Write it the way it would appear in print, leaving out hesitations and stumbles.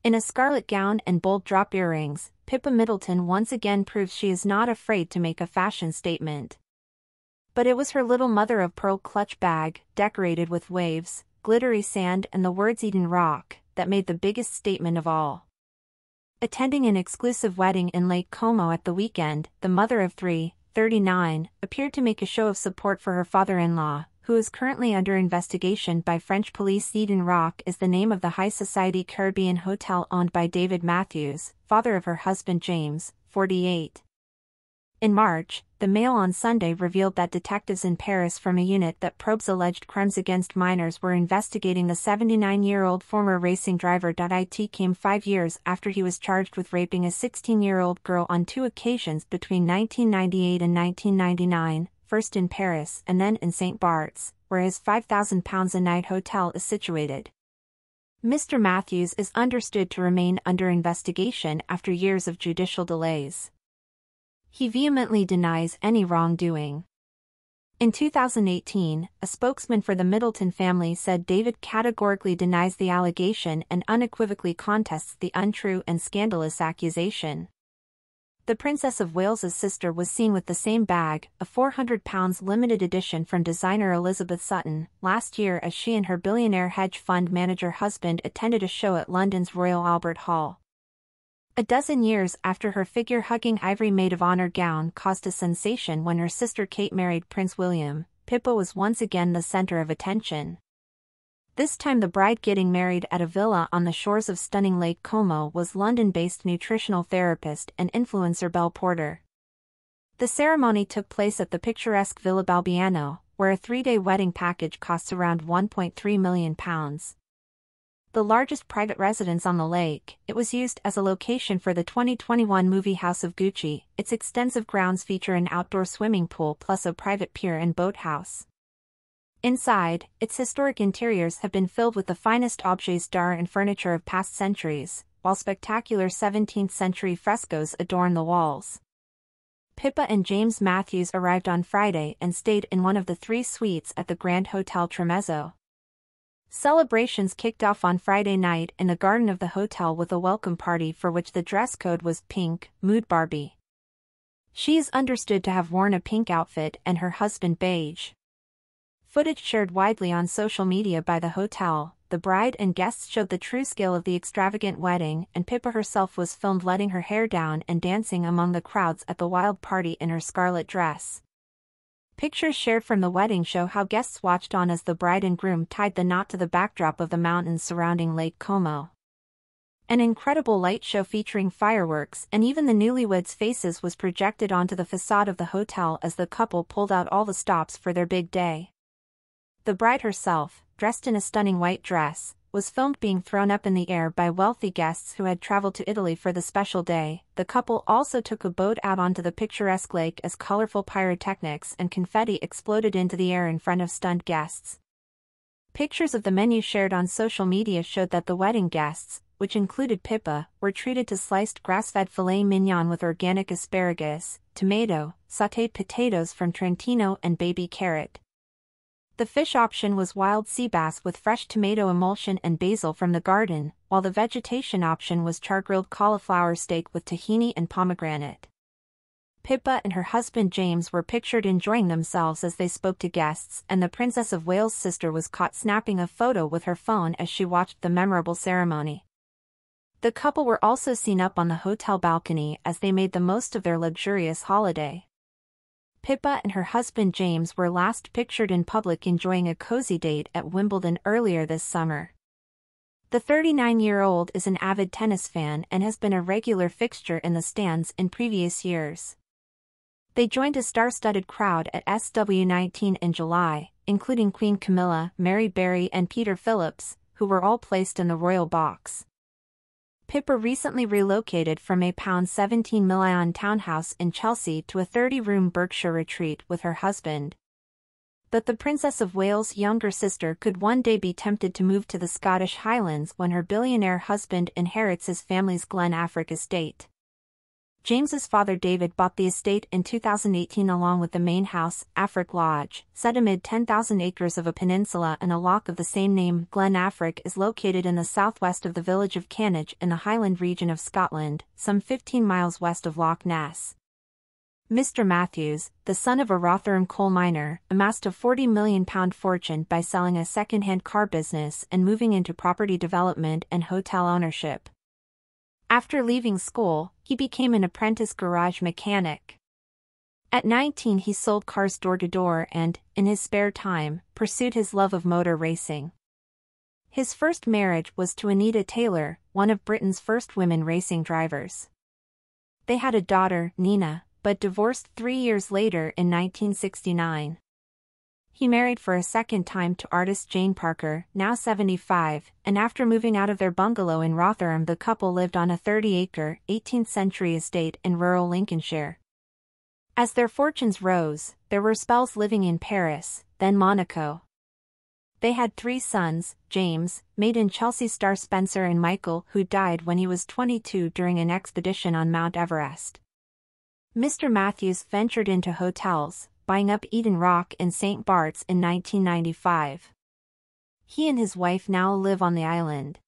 In a scarlet gown and bold drop earrings, Pippa Middleton once again proves she is not afraid to make a fashion statement. But it was her little mother-of-pearl clutch bag, decorated with waves, glittery sand and the words Eden Rock, that made the biggest statement of all. Attending an exclusive wedding in Lake Como at the weekend, the mother of three, 39, appeared to make a show of support for her father-in-law, who is currently under investigation by French police. Eden Rock is the name of the high society Caribbean hotel owned by David Matthews, father of her husband James, 48. In March, the Mail on Sunday revealed that detectives in Paris from a unit that probes alleged crimes against minors were investigating the 79-year-old former racing driver. It came 5 years after he was charged with raping a 16-year-old girl on 2 occasions between 1998 and 1999, first in Paris and then in St. Bart's, where his £5,000 a night hotel is situated. Mr. Matthews is understood to remain under investigation after years of judicial delays. He vehemently denies any wrongdoing. In 2018, a spokesman for the Middleton family said David categorically denies the allegation and unequivocally contests the untrue and scandalous accusation. The Princess of Wales's sister was seen with the same bag, a £400 limited edition from designer Elizabeth Sutton, last year as she and her billionaire hedge fund manager husband attended a show at London's Royal Albert Hall. A dozen years after her figure-hugging ivory maid of honor gown caused a sensation when her sister Kate married Prince William, Pippa was once again the center of attention. This time the bride getting married at a villa on the shores of stunning Lake Como was London-based nutritional therapist and influencer Belle Porter. The ceremony took place at the picturesque Villa Balbiano, where a 3-day wedding package costs around £1.3 million. The largest private residence on the lake, it was used as a location for the 2021 movie House of Gucci. Its extensive grounds feature an outdoor swimming pool plus a private pier and boathouse. Inside, its historic interiors have been filled with the finest objets d'art and furniture of past centuries, while spectacular 17th-century frescoes adorn the walls. Pippa and James Matthews arrived on Friday and stayed in one of the 3 suites at the Grand Hotel Tremezzo. Celebrations kicked off on Friday night in the garden of the hotel with a welcome party for which the dress code was pink, Mood Barbie. She is understood to have worn a pink outfit and her husband beige. Footage shared widely on social media by the hotel, the bride and guests showed the true scale of the extravagant wedding, and Pippa herself was filmed letting her hair down and dancing among the crowds at the wild party in her scarlet dress. Pictures shared from the wedding show how guests watched on as the bride and groom tied the knot to the backdrop of the mountains surrounding Lake Como. An incredible light show featuring fireworks and even the newlyweds' faces was projected onto the facade of the hotel as the couple pulled out all the stops for their big day. The bride herself, dressed in a stunning white dress, was filmed being thrown up in the air by wealthy guests who had traveled to Italy for the special day. The couple also took a boat out onto the picturesque lake as colorful pyrotechnics and confetti exploded into the air in front of stunned guests. Pictures of the menu shared on social media showed that the wedding guests, which included Pippa, were treated to sliced grass-fed filet mignon with organic asparagus, tomato, sautéed potatoes from Trentino and baby carrot. The fish option was wild sea bass with fresh tomato emulsion and basil from the garden, while the vegetation option was char-grilled cauliflower steak with tahini and pomegranate. Pippa and her husband James were pictured enjoying themselves as they spoke to guests, and the Princess of Wales' sister was caught snapping a photo with her phone as she watched the memorable ceremony. The couple were also seen up on the hotel balcony as they made the most of their luxurious holiday. Pippa and her husband James were last pictured in public enjoying a cozy date at Wimbledon earlier this summer. The 39-year-old is an avid tennis fan and has been a regular fixture in the stands in previous years. They joined a star-studded crowd at SW19 in July, including Queen Camilla, Mary Berry and Peter Phillips, who were all placed in the royal box. Pippa recently relocated from a £17 million townhouse in Chelsea to a 30-room Berkshire retreat with her husband. But the Princess of Wales' younger sister could one day be tempted to move to the Scottish Highlands when her billionaire husband inherits his family's Glen Affric estate. James's father David bought the estate in 2018 along with the main house, Afric Lodge, set amid 10,000 acres of a peninsula and a loch of the same name. Glen Affric is located in the southwest of the village of Cannage in the Highland region of Scotland, some 15 miles west of Loch Ness. Mr. Matthews, the son of a Rotherham coal miner, amassed a £40 million fortune by selling a second-hand car business and moving into property development and hotel ownership. After leaving school, he became an apprentice garage mechanic. At 19 he sold cars door to door and, in his spare time, pursued his love of motor racing. His first marriage was to Anita Taylor, one of Britain's first women racing drivers. They had a daughter, Nina, but divorced 3 years later in 1969. He married for a second time to artist Jane Parker, now 75, and after moving out of their bungalow in Rotherham the couple lived on a 30-acre, 18th-century estate in rural Lincolnshire. As their fortunes rose, there were spells living in Paris, then Monaco. They had 3 sons, James, made in Chelsea star Spencer and Michael, who died when he was 22 during an expedition on Mount Everest. Mr. Matthews ventured into hotels, buying up Eden Rock in St. Bart's in 1995. He and his wife now live on the island.